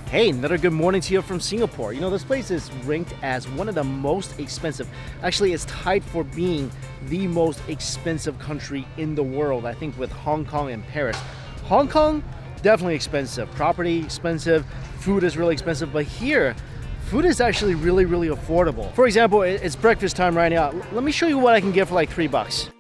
Hey, another good morning to you from Singapore. You know, this place is ranked as one of the most expensive. Actually, it's tied for being the most expensive country in the world, I think, with Hong Kong and Paris. Hong Kong, definitely expensive. Property, expensive. Food is really expensive. But here, food is actually really, really affordable. For example, it's breakfast time right now. Let me show you what I can get for like $3.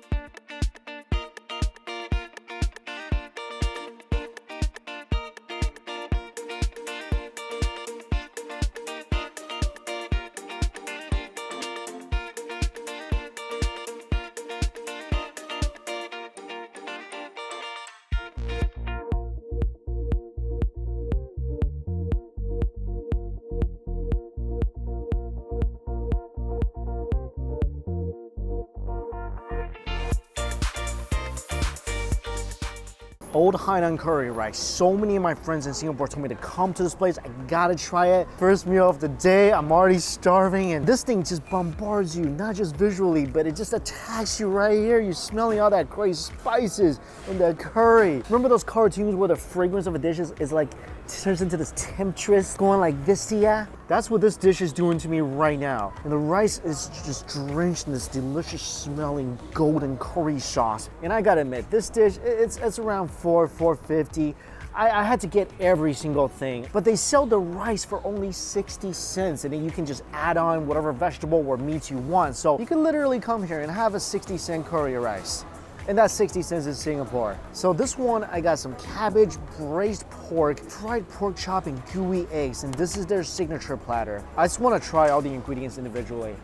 Old Hainan curry rice. So many of my friends in Singapore told me to come to this place. I gotta try it. First meal of the day, I'm already starving, and this thing just bombards you, not just visually, but it just attacks you right here. You're smelling all that great spices in the curry. Remember those cartoons where the fragrance of a dish is like, turns into this temptress going like this to ya? That's what this dish is doing to me right now. And the rice is just drenched in this delicious smelling golden curry sauce. And I gotta admit, this dish, it's around $4.50. I had to get every single thing, but they sell the rice for only 60 cents, and then you can just add on whatever vegetable or meat you want. So you can literally come here and have a 60-cent curry rice. And that's 60 cents in Singapore. So this one, I got some cabbage, braised pork, fried pork chop, and Kui Ace, and this is their signature platter. I just want to try all the ingredients individually.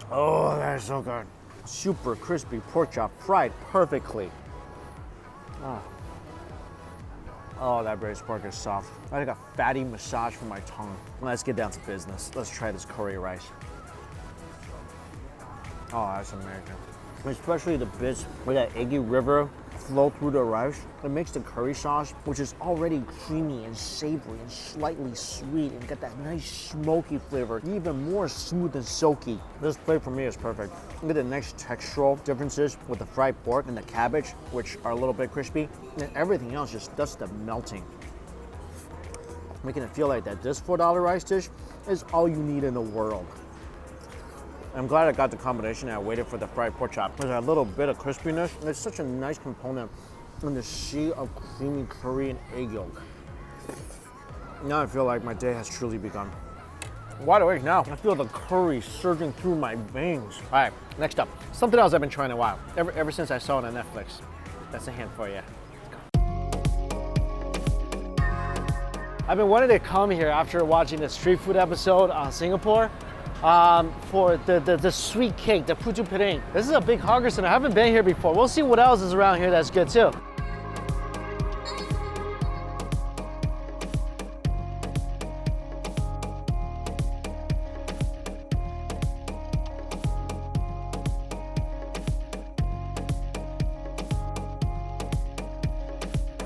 Oh, that is so good. Super crispy pork chop, fried perfectly. Oh, that braised pork is soft. I got a fatty massage for my tongue. Let's get down to business. Let's try this curry rice. Oh, that's amazing. Especially the bits where that eggy river flow through the rice. It makes the curry sauce, which is already creamy and savory and slightly sweet, and got that nice smoky flavor, even more smooth and silky. This plate for me is perfect. Look at the nice textural differences with the fried pork and the cabbage, which are a little bit crispy, and everything else just does the melting, making it feel like that this $4 rice dish is all you need in the world. I'm glad I got the combination and I waited for the fried pork chop. There's a little bit of crispiness, and it's such a nice component in the sea of creamy curry and egg yolk. Now I feel like my day has truly begun. Wide awake now. I feel the curry surging through my veins. All right, next up, something else I've been trying a while, ever since I saw it on Netflix. That's a hint for you. I've been wanting to come here after watching the street food episode on Singapore. For the sweet cake, the Putu Piring. This is a big hawker center. I haven't been here before. We'll see what else is around here that's good too.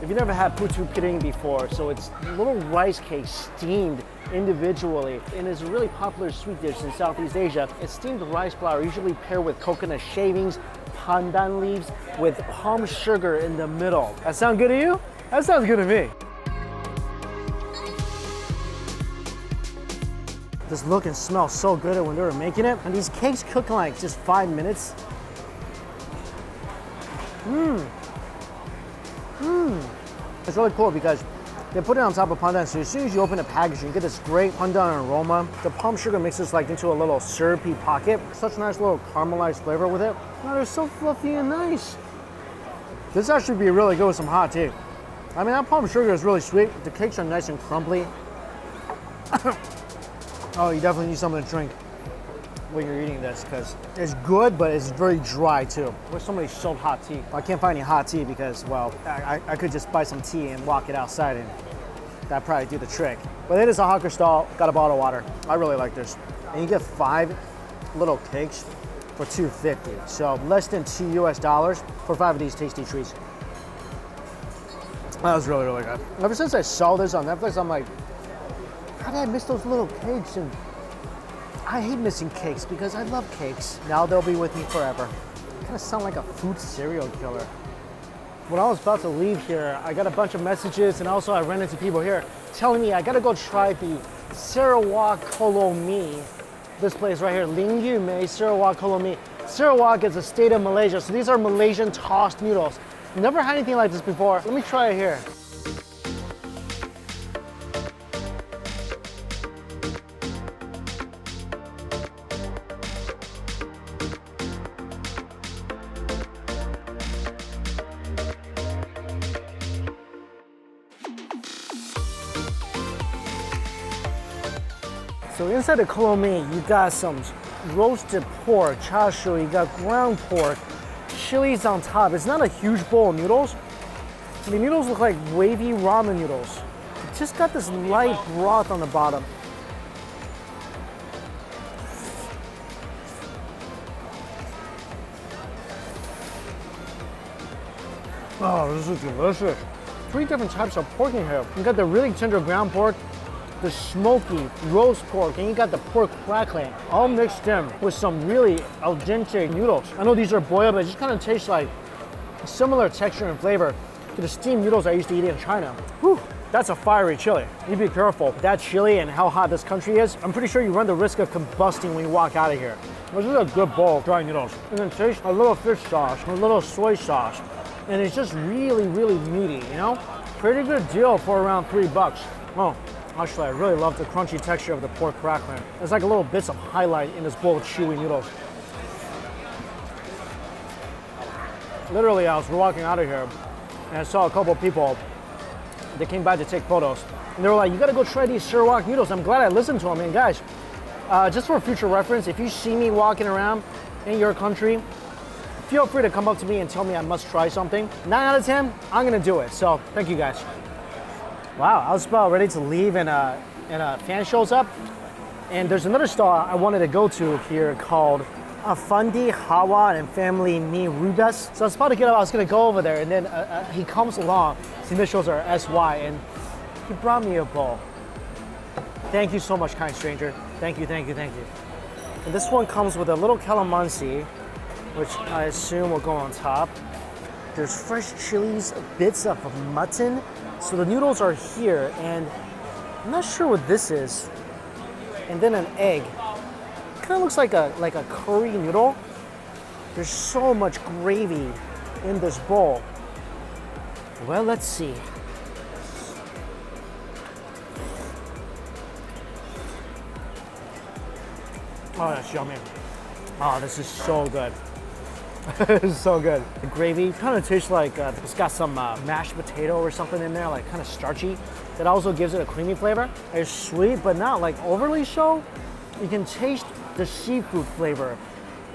If you've never had Putu Piring before, so it's little rice cakes steamed individually, and it's a really popular sweet dish in Southeast Asia. It's steamed rice flour, usually paired with coconut shavings, pandan leaves, with palm sugar in the middle. That sound good to you? That sounds good to me. This look and smell so good when they were making it, and these cakes cook in like just 5 minutes. It's really cool because they put it on top of pandan, so as soon as you open the package, you get this great pandan aroma. The palm sugar mixes like into a little syrupy pocket. Such a nice little caramelized flavor with it. Oh, they're so fluffy and nice. This actually be really good with some hot tea. I mean, that palm sugar is really sweet. The cakes are nice and crumbly. Oh, you definitely need something to drink when you're eating this, because it's good, but it's very dry too. Where's somebody sold hot tea? Well, I can't find any hot tea because, well, I could just buy some tea and walk it outside, and that'd probably do the trick. But it is a hawker stall, got a bottle of water. I really like this. And you get 5 little cakes for $2.50. So less than $2 US for 5 of these tasty treats. That was really, really good. Ever since I saw this on Netflix, I'm like, how did I miss those little cakes? And I hate missing cakes because I love cakes. Now they'll be with me forever. Kind of sound like a food serial killer. When I was about to leave here, I got a bunch of messages, and also I ran into people here telling me I gotta go try the Sarawak Kolo Mi. This place right here, Ling Yu Mei Sarawak Kolo Mi. Sarawak is a state of Malaysia, so these are Malaysian tossed noodles. Never had anything like this before. Let me try it here. So inside the kolo mi, you got some roasted pork, char siu, you got ground pork, chilies on top. It's not a huge bowl of noodles. The noodles look like wavy ramen noodles. It just got this light broth on the bottom. Oh, this is delicious. 3 different types of pork in here. You got the really tender ground pork, the smoky roast pork, and you got the pork crackling, all mixed in with some really al dente noodles. I know these are boiled, but it just kind of tastes like similar texture and flavor to the steamed noodles I used to eat in China. Whew, that's a fiery chili. You be careful. That chili and how hot this country is, I'm pretty sure you run the risk of combusting when you walk out of here. This is a good bowl of dry noodles. You can taste a little fish sauce, a little soy sauce, and it's just really, really meaty, you know? Pretty good deal for around $3. Oh. Actually, I really love the crunchy texture of the pork crackling. There's like a little bits of highlight in this bowl of chewy noodles. Literally, I was walking out of here and I saw a couple of people. They came by to take photos. And they were like, you gotta go try these Sarawak noodles. I'm glad I listened to them. And guys, just for future reference, if you see me walking around in your country, feel free to come up to me and tell me I must try something. 9 out of 10, I'm gonna do it. So thank you guys. Wow, I was about ready to leave and a fan shows up. And there's another stall I wanted to go to here called Afandi Hawa and Family Mi Rubes. So I was about to get up, I was gonna go over there, and then he comes along. His initials are SY, and he brought me a bowl. Thank you so much, kind stranger. Thank you, thank you, thank you. And this one comes with a little calamansi, which I assume will go on top. There's fresh chilies, bits of mutton. So the noodles are here, and I'm not sure what this is. And then an egg. Kind of looks like a curry noodle. There's so much gravy in this bowl. Well, let's see. Oh, that's yummy. Oh, this is so good. It's so good. The gravy kind of tastes like it's got some mashed potato or something in there, like kind of starchy. That also gives it a creamy flavor. It's sweet, but not like overly so. You can taste the seafood flavor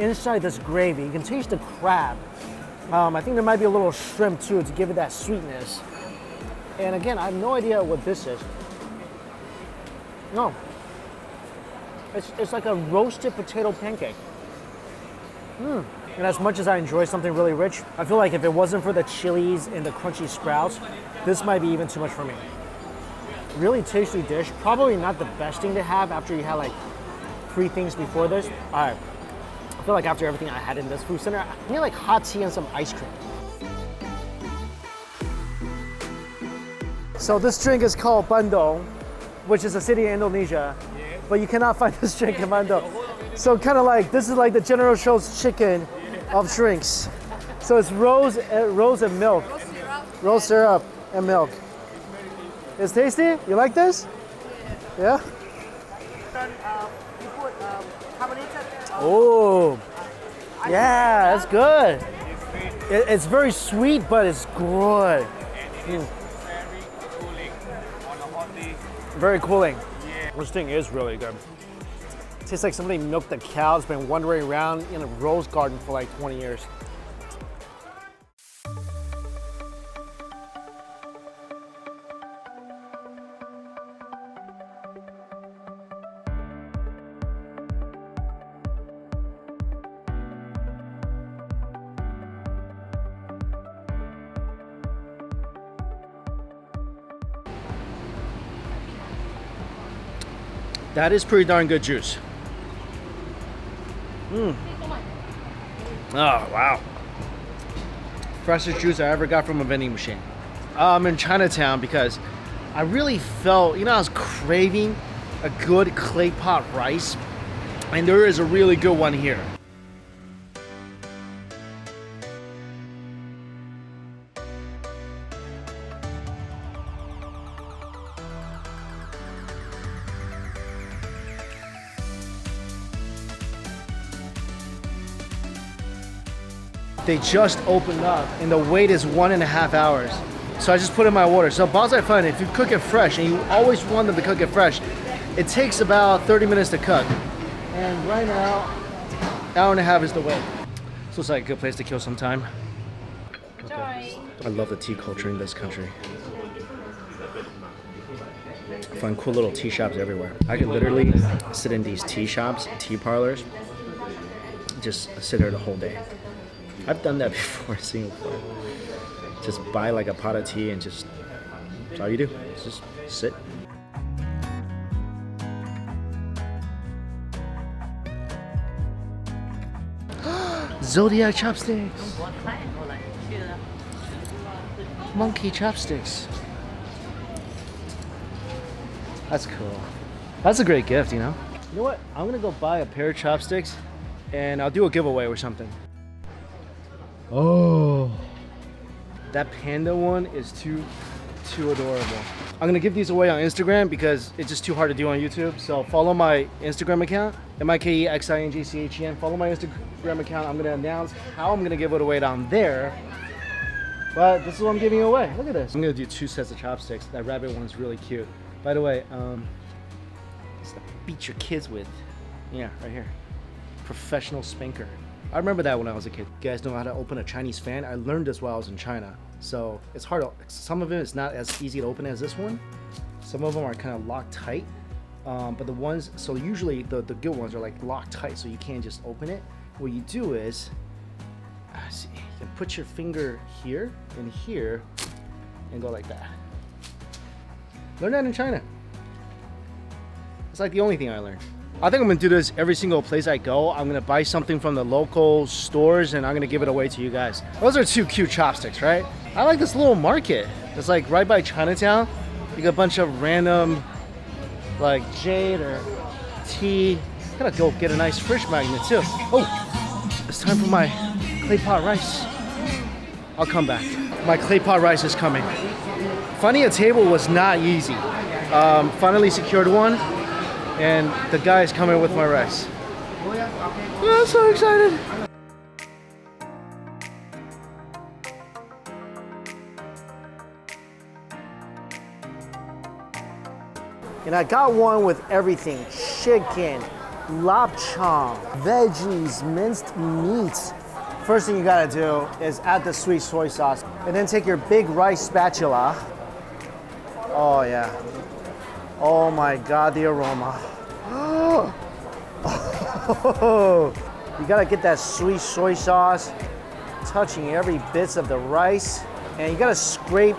inside this gravy. You can taste the crab. I think there might be a little shrimp too to give it that sweetness. And again, I have no idea what this is. No. It's like a roasted potato pancake. And as much as I enjoy something really rich, I feel like if it wasn't for the chilies and the crunchy sprouts, this might be even too much for me. Really tasty dish. Probably not the best thing to have after you had like 3 things before this. I feel like after everything I had in this food center, I need like hot tea and some ice cream. So this drink is called Bandung, which is a city in Indonesia, but you cannot find this drink in Bandung. So kind of like, this is like the General Tso's chicken of drinks. So it's rose and milk. Rose syrup and milk. It's tasty? You like this? Yeah? You put carbonated. Oh, yeah, that's good. It's very sweet, but it's good. And it is very cooling on a hot day. Very cooling. Yeah. This thing is really good. Tastes like somebody milked a cow that's been wandering around in a rose garden for like 20 years. That is pretty darn good juice. Oh, wow. freshest juice I ever got from a vending machine. I'm in Chinatown because I really felt, I was craving a good clay pot rice, and there is a really good one here. They just opened up and the wait is 1.5 hours. So I just put in my order. So Baozai Fun, if you cook it fresh, and you always want them to cook it fresh, it takes about 30 minutes to cook. And right now, 1.5 hours is the wait. So it's like a good place to kill some time. Okay. I love the tea culture in this country. I find cool little tea shops everywhere. I could literally sit in these tea shops, tea parlors, just sit there the whole day. I've done that before in Singapore. Just buy like a pot of tea and that's all you do. Just sit. Zodiac chopsticks. Monkey chopsticks. That's cool. That's a great gift, You know what? I'm gonna go buy a pair of chopsticks and I'll do a giveaway or something. Oh, that panda one is too adorable. I'm gonna give these away on Instagram because it's just too hard to do on YouTube. So follow my Instagram account, MIKEXINGCHEN. Follow my Instagram account. I'm gonna announce how I'm gonna give it away down there. But this is what I'm giving away. Look at this. I'm gonna do 2 sets of chopsticks. That rabbit one is really cute. By the way, it's to beat your kids with. Yeah, right here. Professional spanker. I remember that when I was a kid. You guys know how to open a Chinese fan? I learned this while I was in China. So it's hard. Some of it is not as easy to open as this one. Some of them are kind of locked tight. But the ones, so usually the good ones are like locked tight, so you can't just open it. What you do is, see, you can put your finger here and here and go like that. Learn that in China. It's like the only thing I learned. I think I'm gonna do this every single place I go. I'm gonna buy something from the local stores and I'm gonna give it away to you guys. Those are 2 cute chopsticks, right? I like this little market. It's like right by Chinatown. You got a bunch of random like jade or tea. Gotta go get a nice fish magnet too. Oh, it's time for my clay pot rice. I'll come back. My clay pot rice is coming. Finding a table was not easy. Finally secured one. And the guy is coming with my rice. Oh, I'm so excited. And I got one with everything. Chicken, lapchang, veggies, minced meats. First thing you gotta do is add the sweet soy sauce. And then take your big rice spatula. Oh yeah. Oh my God, the aroma. Oh, you gotta get that sweet soy sauce touching every bits of the rice. And you gotta scrape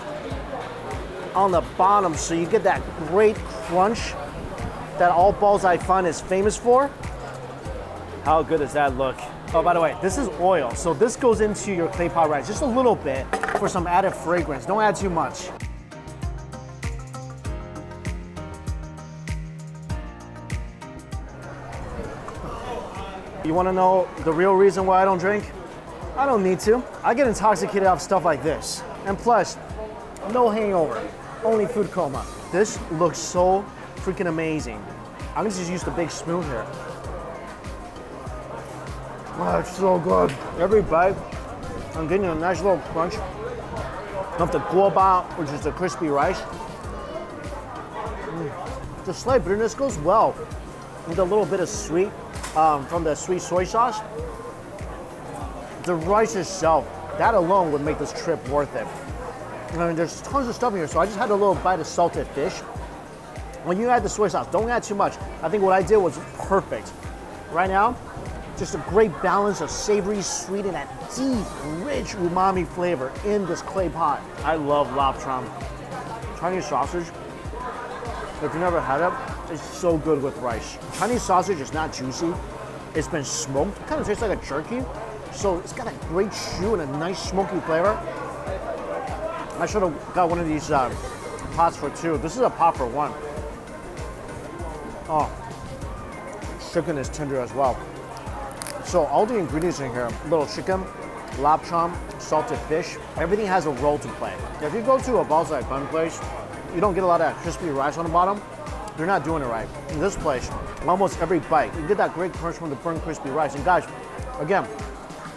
on the bottom so you get that great crunch that all Baozai Fun is famous for. How good does that look? Oh, by the way, this is oil. So this goes into your clay pot rice, just a little bit for some added fragrance. Don't add too much. You wanna know the real reason why I don't drink? I don't need to. I get intoxicated off stuff like this. And plus, no hangover, only food coma. This looks so freaking amazing. I'm gonna just use the big spoon here. Oh, it's so good. Every bite, I'm getting a nice little crunch of the guoba, which is the crispy rice. The slight bitterness goes well with a little bit of sweet from the sweet soy sauce. The rice itself, that alone would make this trip worth it. I mean, there's tons of stuff in here, so I just had a little bite of salted fish. When you add the soy sauce, don't add too much. I think what I did was perfect. Right now, just a great balance of savory, sweet, and that deep, rich umami flavor in this clay pot. I love lapchang. Chinese sausage, if you've never had it, it's so good with rice. Chinese sausage is not juicy. It's been smoked. It kind of tastes like a jerky. So it's got a great chew and a nice smoky flavor. I should have got one of these pots for 2. This is a pot for 1. Oh, chicken is tender as well. So all the ingredients in here, little chicken, lapcham, salted fish, everything has a role to play. If you go to a balzai bun place, you don't get a lot of crispy rice on the bottom, they're not doing it right. In this place, almost every bite, you get that great crunch from the burnt crispy rice. And guys, again,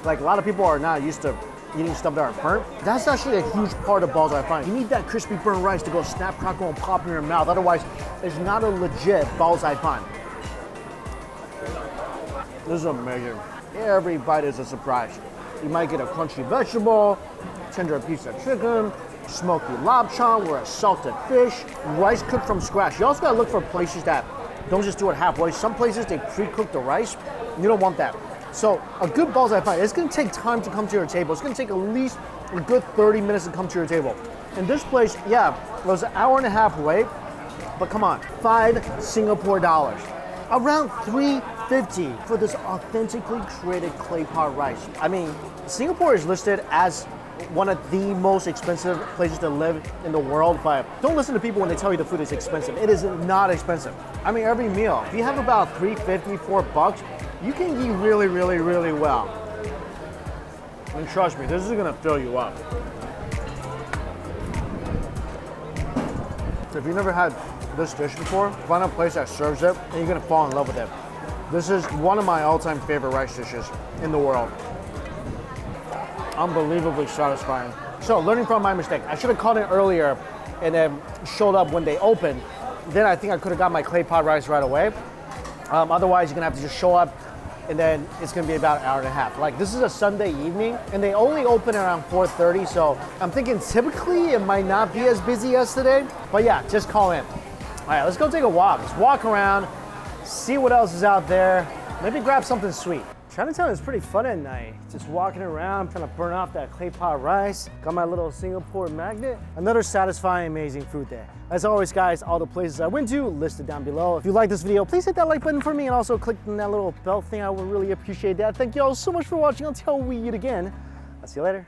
like a lot of people are not used to eating stuff that are burnt. That's actually a huge part of balls I find. You need that crispy burnt rice to go snap, crackle, and pop in your mouth. Otherwise, it's not a legit balls I find. This is amazing. Every bite is a surprise. You might get a crunchy vegetable, tender piece of chicken, smoky lapcham or a salted fish, rice cooked from scratch. You also gotta look for places that don't just do it halfway. Some places they pre-cook the rice. You don't want that. So a good balls I find, it's gonna take time to come to your table. It's gonna take at least a good 30 minutes to come to your table. And this place, yeah, it was an hour and a half wait, but come on, 5 Singapore dollars. Around $3.50 for this authentically created clay pot rice. I mean, Singapore is listed as one of the most expensive places to live in the world, but don't listen to people when they tell you the food is expensive. It is not expensive. I mean, every meal, if you have about $3.50, $4, you can eat really, really, really well. And trust me, this is gonna fill you up. So if you've never had this dish before, find a place that serves it and you're gonna fall in love with it. This is one of my all-time favorite rice dishes in the world. Unbelievably satisfying. So learning from my mistake, I should have called in earlier and then showed up when they opened. Then I think I could have got my clay pot rice right away. Otherwise, you're gonna have to just show up and then it's gonna be about an hour and a half. Like this is a Sunday evening and they only open around 4:30, so I'm thinking typically it might not be as busy as today, but yeah, just call in. All right, let's go take a walk. Let's walk around, see what else is out there, maybe grab something sweet. Chinatown is pretty fun at night. Just walking around, trying to burn off that clay pot rice. Got my little Singapore magnet. Another satisfying, amazing food there. As always, guys, all the places I went to listed down below. If you like this video, please hit that like button for me and also click on that little bell thing. I would really appreciate that. Thank you all so much for watching. Until we eat again, I'll see you later.